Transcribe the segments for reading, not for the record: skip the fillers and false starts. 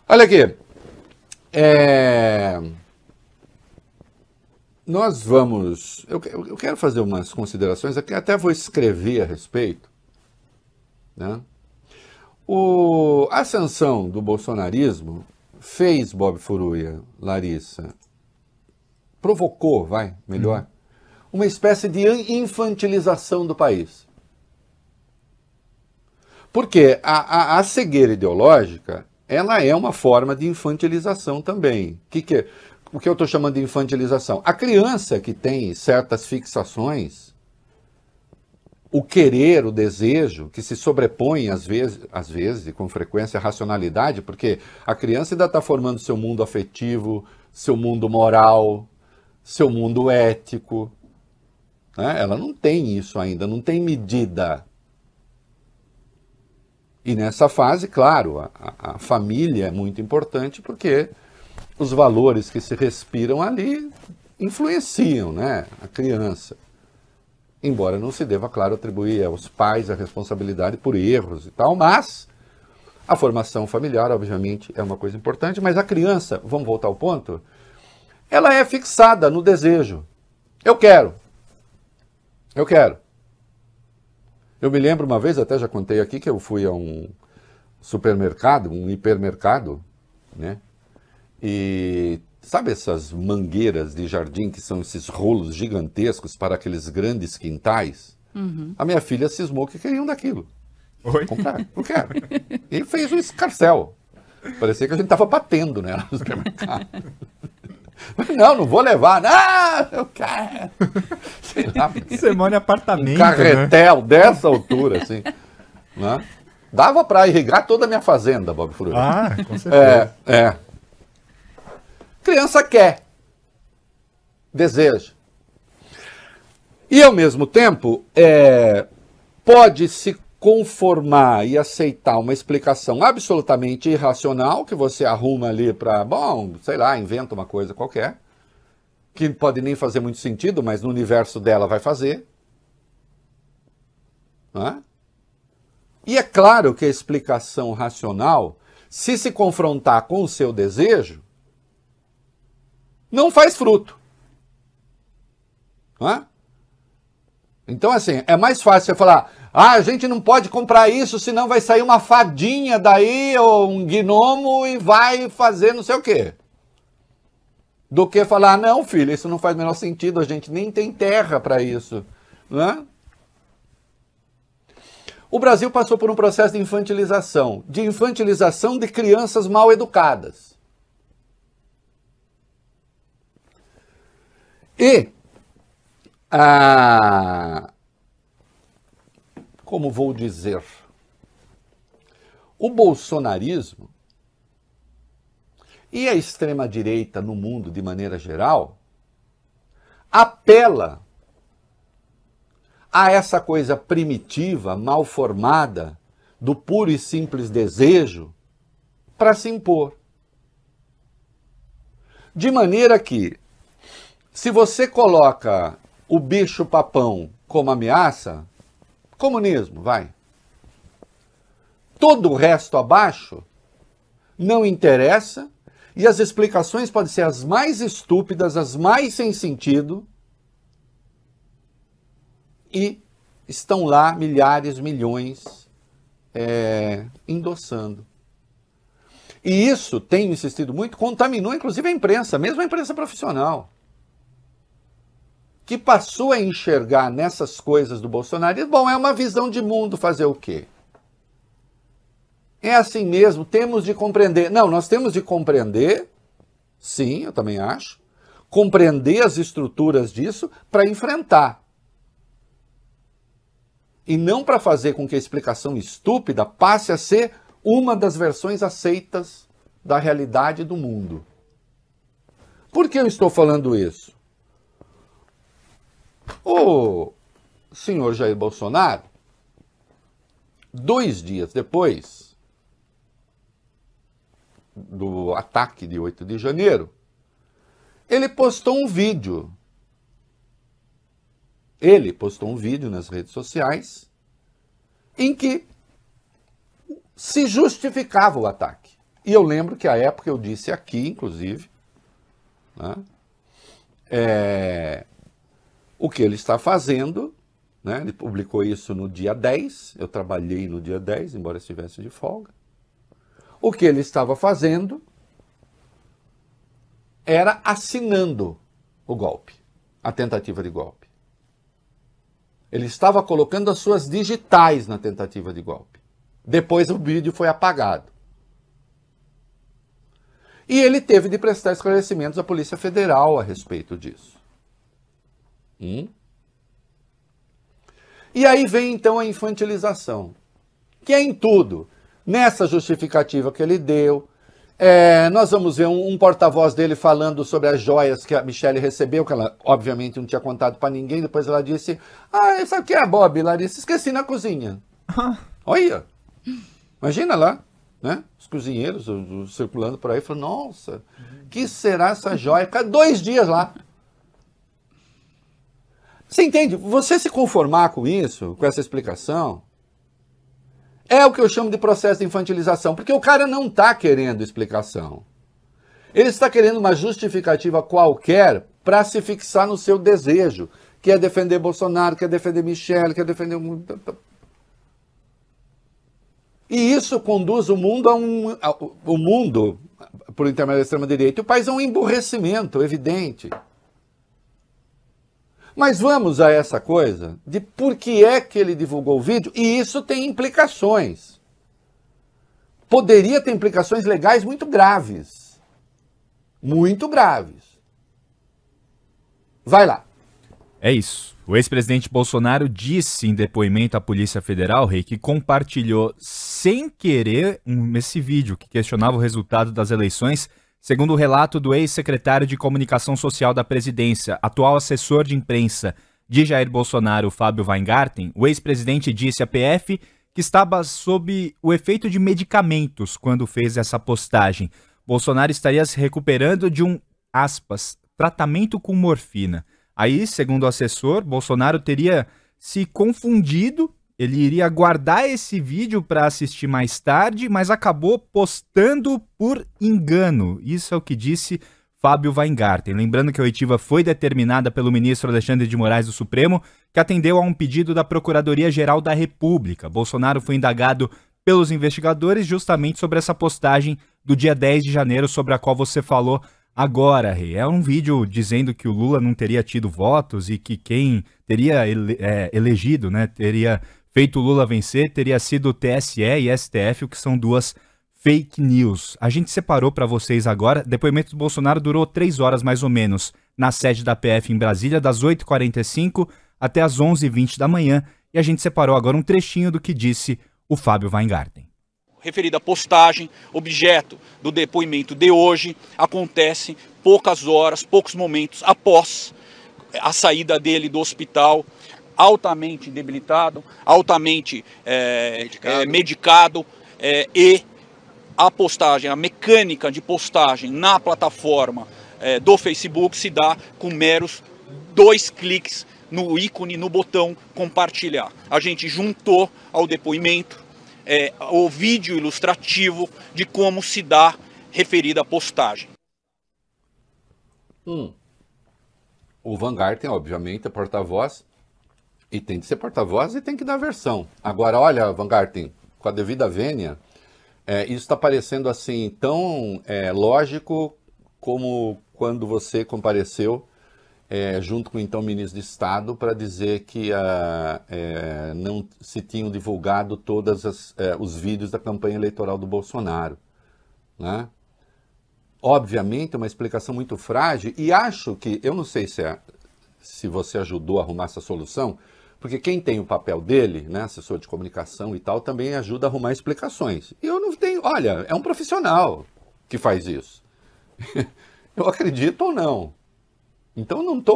Olha aqui. Nós vamos... Eu quero fazer umas considerações aqui, até vou escrever a respeito, né? A ascensão do bolsonarismo fez, Bob Furuia, Larissa, provocou, melhor, uma espécie de infantilização do país. Porque a cegueira ideológica, ela é uma forma de infantilização também. O que eu estou chamando de infantilização? A criança que tem certas fixações, o querer, o desejo, que se sobrepõe às vezes, e com frequência, à racionalidade, porque a criança ainda está formando seu mundo afetivo, seu mundo moral, seu mundo ético, né? Ela não tem isso ainda, não tem medida. E nessa fase, claro, a família é muito importante porque os valores que se respiram ali influenciam, né, a criança. Embora não se deva, claro, atribuir aos pais a responsabilidade por erros e tal, mas a formação familiar, obviamente, é uma coisa importante, mas a criança, vamos voltar ao ponto, ela é fixada no desejo. Eu quero. Eu quero. Eu me lembro uma vez, até já contei aqui, que eu fui a um supermercado, um hipermercado, né? E sabe essas mangueiras de jardim, que são esses rolos gigantescos para aqueles grandes quintais? Uhum. A minha filha cismou que queria um daquilo. Oi? Comprar, eu quero. E fez um escarcel. Parecia que a gente estava batendo nela no supermercado. Não vou levar. Não, eu quero. Sei lá. Você mora em apartamento, Um carretel, né? Dessa altura, assim. Né? Dava para irrigar toda a minha fazenda, Bob Furuia. Ah, com certeza. Criança quer. Deseja. E, ao mesmo tempo, pode se conformar e aceitar uma explicação absolutamente irracional que você arruma ali para, bom, sei lá, inventa uma coisa qualquer, que pode nem fazer muito sentido, mas no universo dela vai fazer. Não é? E é claro que a explicação racional, se confrontar com o seu desejo, não faz fruto. Não é? Então, assim, é mais fácil você falar, a gente não pode comprar isso, senão vai sair uma fadinha daí, ou um gnomo, e vai fazer não sei o quê. Do que falar, não, filho, isso não faz o menor sentido, a gente nem tem terra para isso. Não é? O Brasil passou por um processo de infantilização de crianças mal educadas. E, como vou dizer, o bolsonarismo e a extrema-direita no mundo de maneira geral apela a essa coisa primitiva, mal formada, do puro e simples desejo para se impor. De maneira que, se você coloca o bicho-papão como ameaça, comunismo, vai. Todo o resto abaixo não interessa e as explicações podem ser as mais estúpidas, as mais sem sentido, e estão lá milhares, milhões endossando. E isso, tenho insistido muito, contaminou inclusive a imprensa, mesmo a imprensa profissional, que passou a enxergar nessas coisas do bolsonarismo, bom, é uma visão de mundo, fazer o quê? É assim mesmo, temos de compreender. Não, nós temos de compreender, sim, eu também acho, compreender as estruturas disso para enfrentar. E não para fazer com que a explicação estúpida passe a ser uma das versões aceitas da realidade do mundo. Por que eu estou falando isso? O senhor Jair Bolsonaro, 2 dias depois do ataque de 8 de janeiro, ele postou um vídeo. Ele postou um vídeo nas redes sociais em que se justificava o ataque. E eu lembro que à época eu disse aqui, inclusive, né, o que ele está fazendo, né, ele publicou isso no dia 10, eu trabalhei no dia 10, embora estivesse de folga. O que ele estava fazendo era assinando o golpe, a tentativa de golpe. Ele estava colocando as suas digitais na tentativa de golpe. Depois o vídeo foi apagado. E ele teve de prestar esclarecimentos à Polícia Federal a respeito disso. E aí vem então a infantilização, que é em tudo. Nessa justificativa que ele deu, nós vamos ver um porta-voz dele falando sobre as joias que a Michelle recebeu, que ela obviamente não tinha contado para ninguém. Depois ela disse, sabe o que é, Bob? Larissa, esqueci na cozinha. Olha, imagina lá, né? Os cozinheiros circulando por aí, falando, nossa, que será essa joia? Fica 2 dias lá. Você entende? Você se conformar com isso, com essa explicação, é o que eu chamo de processo de infantilização, porque o cara não está querendo explicação. Ele está querendo uma justificativa qualquer para se fixar no seu desejo, que é defender Bolsonaro, que é defender Michelle, que é defender... E isso conduz o mundo o mundo, por intermédio da extrema-direita, o país a um emburrecimento evidente. Mas vamos a essa coisa de por que é que ele divulgou o vídeo, e isso tem implicações. Poderia ter implicações legais muito graves. Muito graves. Vai lá. É isso. O ex-presidente Bolsonaro disse em depoimento à Polícia Federal, Rei, que compartilhou sem querer esse vídeo que questionava o resultado das eleições. Segundo o relato do ex-secretário de Comunicação Social da Presidência, atual assessor de imprensa de Jair Bolsonaro, Fábio Weingarten, o ex-presidente disse à PF que estava sob o efeito de medicamentos quando fez essa postagem. Bolsonaro estaria se recuperando de um, aspas, tratamento com morfina. Aí, segundo o assessor, Bolsonaro teria se confundido. Ele iria guardar esse vídeo para assistir mais tarde, mas acabou postando por engano. Isso é o que disse Fábio Weingarten. Lembrando que a oitiva foi determinada pelo ministro Alexandre de Moraes do Supremo, que atendeu a um pedido da Procuradoria-Geral da República. Bolsonaro foi indagado pelos investigadores justamente sobre essa postagem do dia 10 de janeiro, sobre a qual você falou agora, Rei. É um vídeo dizendo que o Lula não teria tido votos e que quem teria elegido, né, teria feito o Lula vencer, teria sido o TSE e STF, o que são 2 fake news. A gente separou para vocês agora. Depoimento do Bolsonaro durou 3 horas mais ou menos na sede da PF em Brasília, das 8h45 até as 11h20 da manhã. E a gente separou agora um trechinho do que disse o Fábio Weingarten. Referida postagem, objeto do depoimento de hoje, acontece poucas horas, poucos momentos após a saída dele do hospital, altamente debilitado, altamente medicado, e a postagem, a mecânica de postagem na plataforma do Facebook se dá com meros 2 cliques no ícone, no botão compartilhar. A gente juntou ao depoimento o vídeo ilustrativo de como se dá referida postagem. O Weingarten, obviamente, é porta-voz. E tem que ser porta-voz e tem que dar versão. Agora, olha, Weingarten, com a devida vênia, isso está parecendo assim tão lógico como quando você compareceu junto com o então ministro de Estado para dizer que não se tinham divulgado todos os vídeos da campanha eleitoral do Bolsonaro, né? Obviamente, uma explicação muito frágil, e acho que, eu não sei se você ajudou a arrumar essa solução, porque quem tem o papel dele, né, assessor de comunicação e tal, também ajuda a arrumar explicações. E eu não tenho, olha, é um profissional que faz isso. Eu acredito ou não. Então não tô,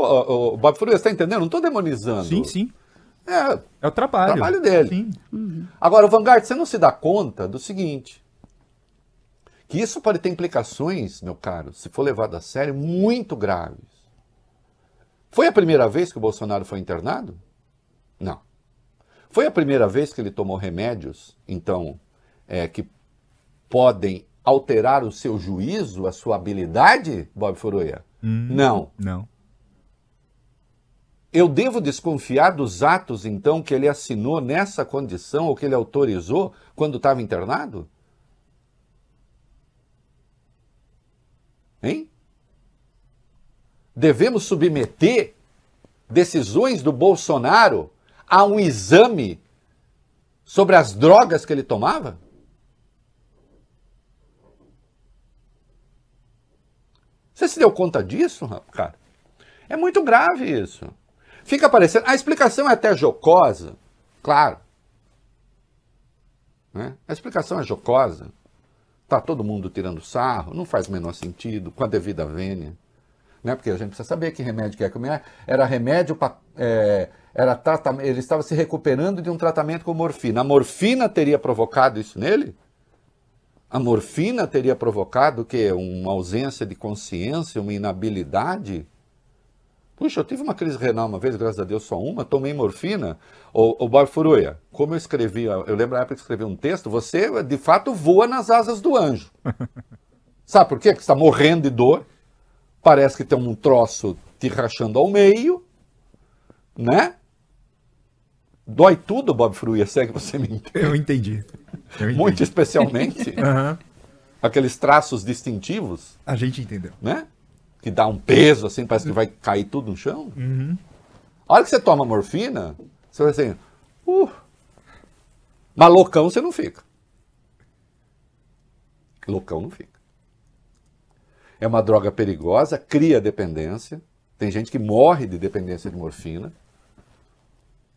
o Bob Furrier, você está entendendo? Não estou demonizando. Sim, sim. É o trabalho dele. Sim. Agora, o Weingarten, você não se dá conta do seguinte, que isso pode ter implicações, meu caro, se for levado a sério, muito graves. Foi a primeira vez que o Bolsonaro foi internado? Não. Foi a primeira vez que ele tomou remédios, então, que podem alterar o seu juízo, a sua habilidade, Bob Furuia? Não. Não. Eu devo desconfiar dos atos, então, que ele assinou nessa condição ou que ele autorizou quando estava internado? Hein? Devemos submeter decisões do Bolsonaro a um exame sobre as drogas que ele tomava? Você se deu conta disso, cara? É muito grave isso. Fica parecendo... A explicação é até jocosa, claro. Né? A explicação é jocosa. Tá todo mundo tirando sarro, não faz o menor sentido, com a devida vênia. Né? Porque a gente precisa saber que remédio que é. Era remédio para... ele estava se recuperando de um tratamento com morfina. A morfina teria provocado isso nele? A morfina teria provocado o quê? Uma ausência de consciência, uma inabilidade? Puxa, eu tive uma crise renal uma vez, graças a Deus só uma, tomei morfina. Ô Bob Furuia, como eu escrevi, eu lembro na época que escrevi um texto, você de fato voa nas asas do anjo. Sabe por quê? Porque você está morrendo de dor, parece que tem um troço te rachando ao meio, né? Dói tudo, Bob Furuia, segue você me entende. Eu entendi. Muito especialmente aqueles traços distintivos. A gente entendeu. Né? Que dá um peso, assim, parece que vai cair tudo no chão. A hora que você toma morfina, você vai assim, mas loucão você não fica. Loucão não fica. É uma droga perigosa, cria dependência. Tem gente que morre de dependência de morfina.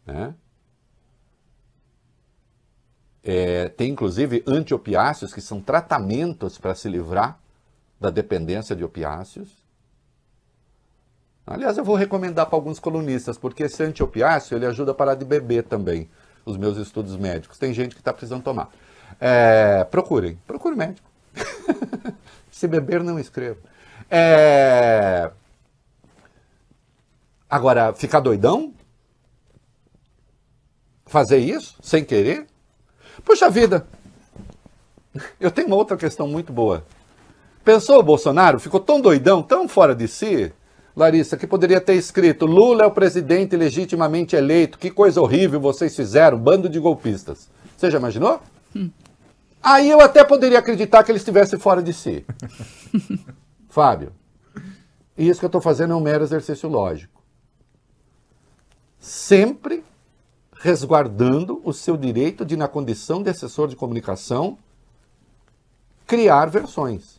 Né? Tem inclusive antiopiáceos que são tratamentos para se livrar da dependência de opiáceos. Aliás, eu vou recomendar para alguns colunistas, porque esse antiopiáceo ele ajuda a parar de beber também, os meus estudos médicos. Tem gente que está precisando tomar. Procure médico. Se beber, não escreva. Agora, ficar doidão? Fazer isso sem querer? Puxa vida, eu tenho uma outra questão muito boa. Pensou o Bolsonaro? Ficou tão doidão, tão fora de si, Larissa, que poderia ter escrito: Lula é o presidente legitimamente eleito, que coisa horrível vocês fizeram, bando de golpistas. Você já imaginou? Aí eu até poderia acreditar que ele estivesse fora de si. Fábio, isso que eu estou fazendo é um mero exercício lógico. Sempre resguardando o seu direito de, na condição de assessor de comunicação, criar versões.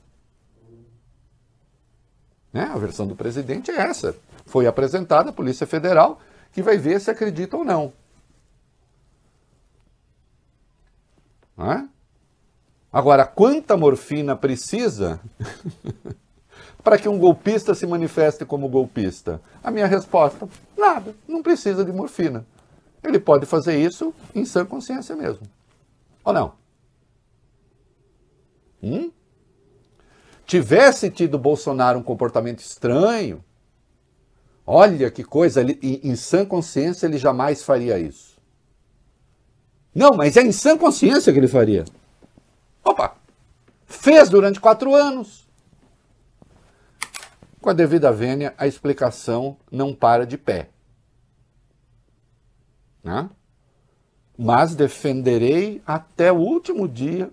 Né? A versão do presidente é essa. Foi apresentada à Polícia Federal, que vai ver se acredita ou não. Né? Agora, quanta morfina precisa para que um golpista se manifeste como golpista? A minha resposta: nada, não precisa de morfina. Ele pode fazer isso em sã consciência mesmo. Ou não? Tivesse tido Bolsonaro um comportamento estranho, olha que coisa, em sã consciência ele jamais faria isso. Não, mas é em sã consciência que ele faria. Opa! Fez durante 4 anos. Com a devida vênia, a explicação não para de pé. Né? Mas defenderei até o último dia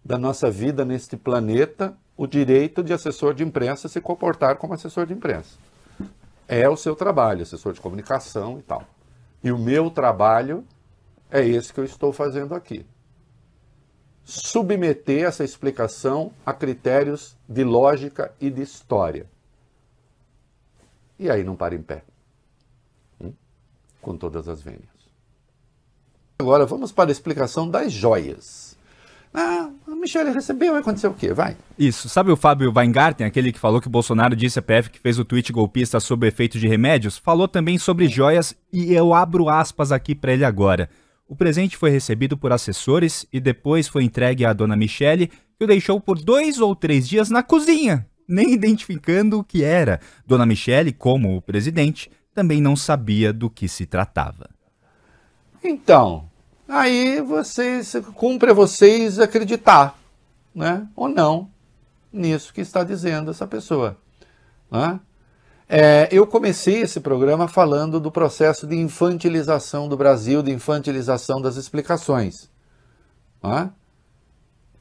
da nossa vida neste planeta o direito de assessor de imprensa se comportar como assessor de imprensa. É o seu trabalho, assessor de comunicação e tal. E o meu trabalho é esse que eu estou fazendo aqui. Submeter essa explicação a critérios de lógica e de história. E aí não para em pé. Com todas as vênias. Agora vamos para a explicação das joias. A Michele recebeu, vai acontecer o quê? Vai. Isso. Sabe o Fábio Weingarten, aquele que falou que o Bolsonaro disse à PF que fez o tweet golpista sobre efeito de remédios? Falou também sobre joias e eu abro aspas aqui para ele agora. O presente foi recebido por assessores e depois foi entregue à dona Michele, que o deixou por 2 ou 3 dias na cozinha, nem identificando o que era. Dona Michele, como o presidente, também não sabia do que se tratava. Então, aí cumpre a vocês acreditar. né, ou não nisso que está dizendo essa pessoa. Né? Eu comecei esse programa falando do processo de infantilização do Brasil, de infantilização das explicações. Né?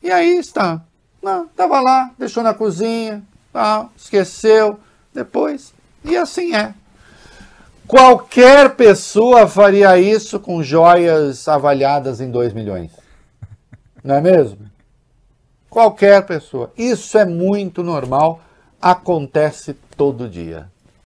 E aí está. Estava lá, deixou na cozinha, esqueceu, depois, e assim é. Qualquer pessoa faria isso com joias avaliadas em 2 milhões. Não é mesmo? Qualquer pessoa. Isso é muito normal, acontece todo dia.